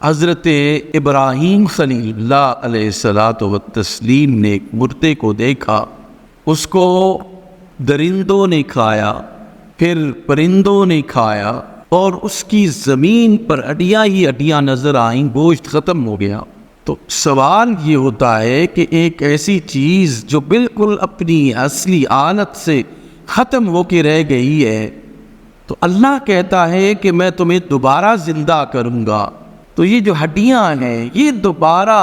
حضرت ابراہیم خلیل اللہ علیہ الصلاۃ والتسلیم نے ایک مردے کو دیکھا، اس کو درندوں نے کھایا، پھر پرندوں نے کھایا، اور اس کی زمین پر ہڈیاں ہی ہڈیاں نظر آئیں، گوشت ختم ہو گیا۔ تو سوال یہ ہوتا ہے کہ ایک ایسی چیز جو بالکل اپنی اصلی حالت سے ختم ہو کے رہ گئی ہے، تو اللہ کہتا ہے کہ میں تمہیں دوبارہ زندہ کروں گا، تو یہ جو ہڈیاں ہیں یہ دوبارہ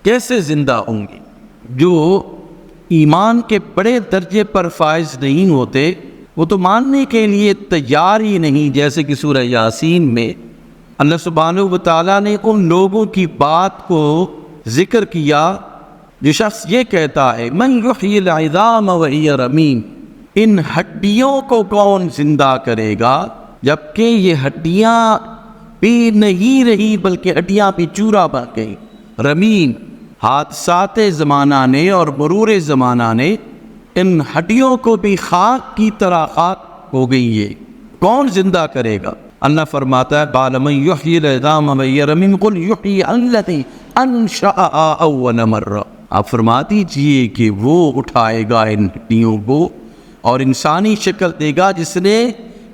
کیسے زندہ ہوں گی؟ جو ایمان کے بڑے درجے پر فائز نہیں ہوتے وہ تو ماننے کے لیے تیار ہی نہیں۔ جیسے کہ سورہ یاسین میں اللہ سبحانہ و تعالیٰ نے ان لوگوں کی بات کو ذکر کیا جو شخص یہ کہتا ہے من یحیی العظام وہی رمیم، ان ہڈیوں کو کون زندہ کرے گا جبکہ یہ ہڈیاں بھی نہیں رہی بلکہ ہڈیاں بھی چورا بن گئی۔ رمیم، حادثات زمانہ نے اور مرور زمانہ نے ان ہڈیوں کو بھی خاک کی طرح خاک ہو گئی، یہ کون زندہ کرے گا؟ اللہ فرماتا ہے قال من یحیی العظام وہی رمیم قل یحیی الذی انشأہا اول مرہ، آپ فرما دیجئے کہ وہ اٹھائے گا ان ہڈیوں کو اور انسانی شکل دے گا جس نے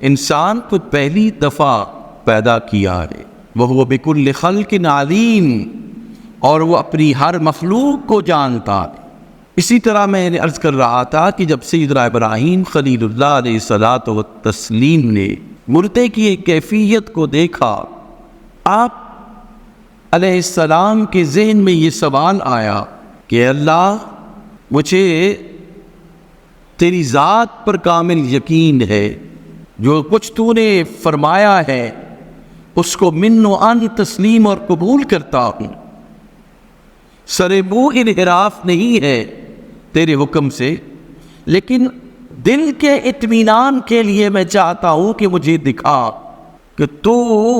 انسان کو پہلی دفعہ پیدا کیا ہے۔ وَهُوَ بِكُلِّ خَلْقٍ عَلِيمٌ، اور وہ اپنی ہر مخلوق کو جانتا ہے۔ اسی طرح میں نے عرض کر رہا تھا کہ جب سیدنا ابراہیم خلیل اللہ علیہ الصلاۃ والتسلیم نے مردے کی ایک کیفیت کو دیکھا، آپ علیہ السلام کے ذہن میں یہ سوال آیا کہ اللہ مجھے تیری ذات پر کامل یقین ہے، جو کچھ تو نے فرمایا ہے اس کو من و عن تسلیم اور قبول کرتا ہوں، سر منہ انحراف نہیں ہے تیرے حکم سے، لیکن دل کے اطمینان کے لیے میں چاہتا ہوں کہ مجھے دکھا کہ تو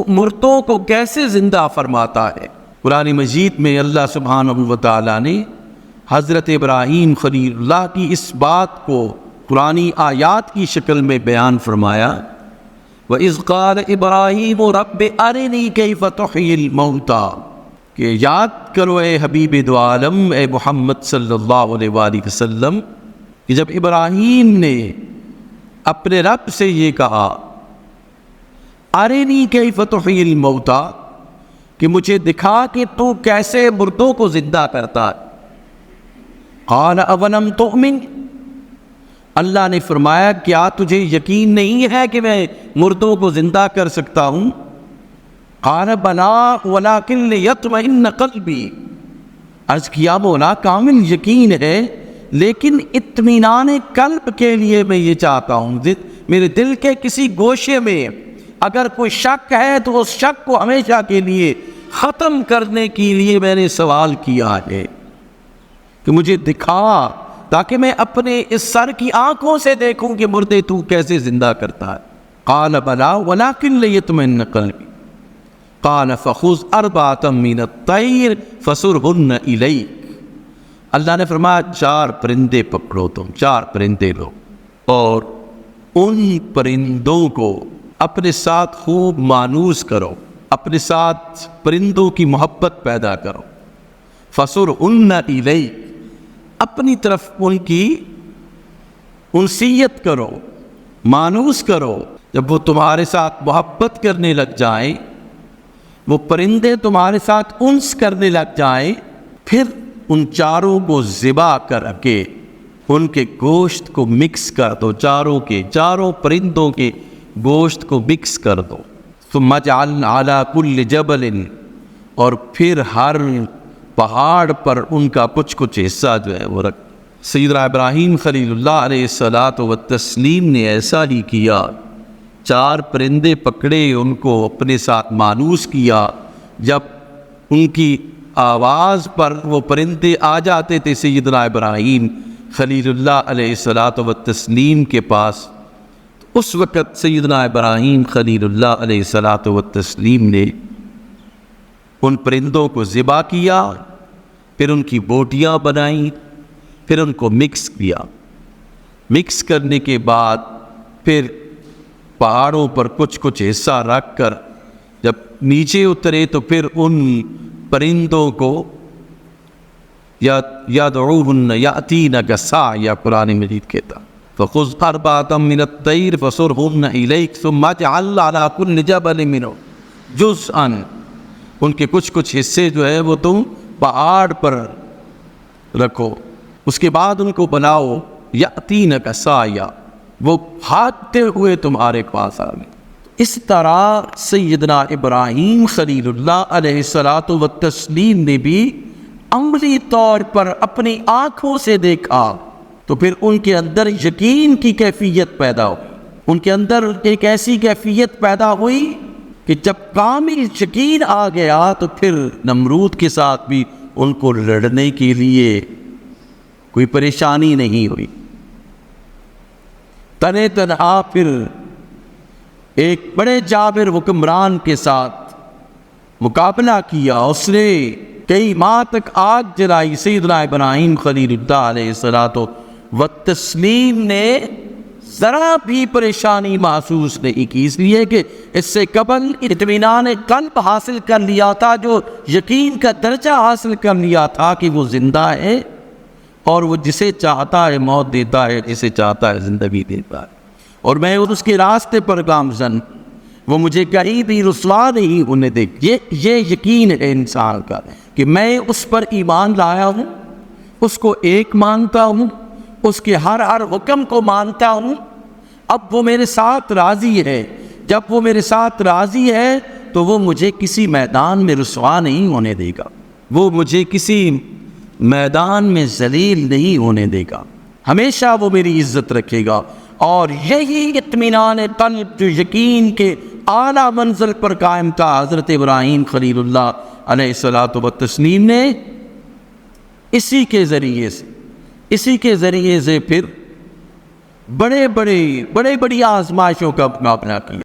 مردوں کو کیسے زندہ فرماتا ہے۔ قرآن مجید میں اللہ سبحانہ و تعالیٰ نے حضرت ابراہیم خلیل اللہ کی اس بات کو قرآنی آیات کی شکل میں بیان فرمایا، وَإِذْ قَالَ إِبْرَاهِيمُ رَبِّ أَرِنِي كَيْفَ تُحْيِي الْمَوْتَى، کہ یاد کرو اے حبیب دو عالم، اے محمد صلی اللہ علیہ وآلہ وسلم، کہ جب ابراہیم نے اپنے رب سے یہ کہا أَرِنِي كَيْفَ تُحْيِي الْمَوْتَى، کہ مجھے دکھا کہ تو کیسے مردوں کو زندہ کرتا ہے۔ قَالَ أَوَلَمْ تُؤْمِنْ، اللہ نے فرمایا کیا تجھے یقین نہیں ہے کہ میں مردوں کو زندہ کر سکتا ہوں؟ قَالَ بَلَىٰ وَلَٰكِن لِيَطْمَئِنَّ قَلْبِي، عرض کیا مولا کامل یقین ہے لیکن اطمینان قلب کے لیے میں یہ چاہتا ہوں، میرے دل کے کسی گوشے میں اگر کوئی شک ہے تو اس شک کو ہمیشہ کے لیے ختم کرنے کے لیے میں نے سوال کیا ہے کہ مجھے دکھا تاکہ میں اپنے اس سر کی آنکھوں سے دیکھوں کہ مردے تو کیسے زندہ کرتا ہے۔ قال بلا ولکن لیطمئن قلبی، قال فخذ اربعۃ من الطیر فصرہن الیک، اللہ نے فرمایا 4 پرندے پکڑو، تم 4 پرندے لو اور ان پرندوں کو اپنے ساتھ خوب مانوس کرو، اپنے ساتھ پرندوں کی محبت پیدا کرو، فصرہن الیک، اپنی طرف ان کی انسیت کرو، مانوس کرو۔ جب وہ تمہارے ساتھ محبت کرنے لگ جائیں، وہ پرندے تمہارے ساتھ انس کرنے لگ جائیں، پھر ان 4 کو ذبح کر کے ان کے گوشت کو مکس کر دو، 4 پرندوں کے گوشت کو مکس کر دو۔ ثم اجعل علی کل جبل، اور پھر ہر پہاڑ پر ان کا کچھ حصہ جو ہے وہ رکھ۔ سیدنا ابراہیم خلیل اللہ علیہ الصلاۃ والتسلیم نے ایسا ہی کیا، 4 پرندے پکڑے، ان کو اپنے ساتھ مانوس کیا، جب ان کی آواز پر وہ پرندے آ جاتے تھے سیدنا ابراہیم خلیل اللہ علیہ الصلاۃ والتسلیم کے پاس، اس وقت سیدنا ابراہیم خلیل اللہ علیہ الصلاۃ والتسلیم نے ان پرندوں کو ذبح کیا، پھر ان کی بوٹیاں بنائیں، پھر ان کو مکس کیا، مکس کرنے کے بعد پھر پہاڑوں پر کچھ حصہ رکھ کر جب نیچے اترے تو پھر ان پرندوں کو یدعوہن یأتینک سعیا قرآن مجید کہتا فخذ أربعة من الطیر فصرهن الیک ثم اجعل على كل جبل منهن جزءا، ان کے کچھ حصے جو ہے وہ تم پہاڑ پر رکھو، اس کے بعد ان کو بناؤ یأتینک سعیا، وہ بھاگتے ہوئے تمہارے پاس آ گئے۔ اس طرح سیدنا ابراہیم خلیل اللہ علیہ الصلاۃ والتسلیم نے بھی عملی طور پر اپنی آنکھوں سے دیکھا تو پھر ان کے اندر یقین کی کیفیت پیدا ہوئی، ان کے اندر ایک ایسی کیفیت پیدا ہوئی کہ جب کامل یقین آ گیا تو پھر نمرود کے ساتھ بھی ان کو لڑنے کے لیے کوئی پریشانی نہیں ہوئی۔ تنے تنہا پھر ایک بڑے جابر حکمران کے ساتھ مقابلہ کیا، اس نے کئی ماہ تک آگ جلائی۔ سیدنا ابراہیم خلیل اللہ علیہ الصلوۃ والتسلیم نے ذرا بھی پریشانی محسوس نہیں کی، اس لیے کہ اس سے قبل اطمینان قلب حاصل کر لیا تھا، جو یقین کا درجہ حاصل کر لیا تھا کہ وہ زندہ ہے اور وہ جسے چاہتا ہے موت دیتا ہے، جسے چاہتا ہے زندگی دیتا ہے، اور میں اس کے راستے پر گامزن، وہ مجھے کہیں بھی رسوا نہیں ہونے دے۔ یہ یقین ہے انسان کا کہ میں اس پر ایمان لایا ہوں، اس کو ایک مانتا ہوں، اس کے ہر حکم کو مانتا ہوں، اب وہ میرے ساتھ راضی ہے۔ جب وہ میرے ساتھ راضی ہے تو وہ مجھے کسی میدان میں رسوا نہیں ہونے دے گا، وہ مجھے کسی میدان میں ذلیل نہیں ہونے دے گا، ہمیشہ وہ میری عزت رکھے گا۔ اور یہی اطمینان قلب جو یقین کے اعلیٰ منزل پر قائم تھا، حضرت ابراہیم خلیل اللہ علیہ الصلوۃ والتسلیم نے اسی کے ذریعے سے پھر بڑی آزمائشوں کا مقابلہ کیا۔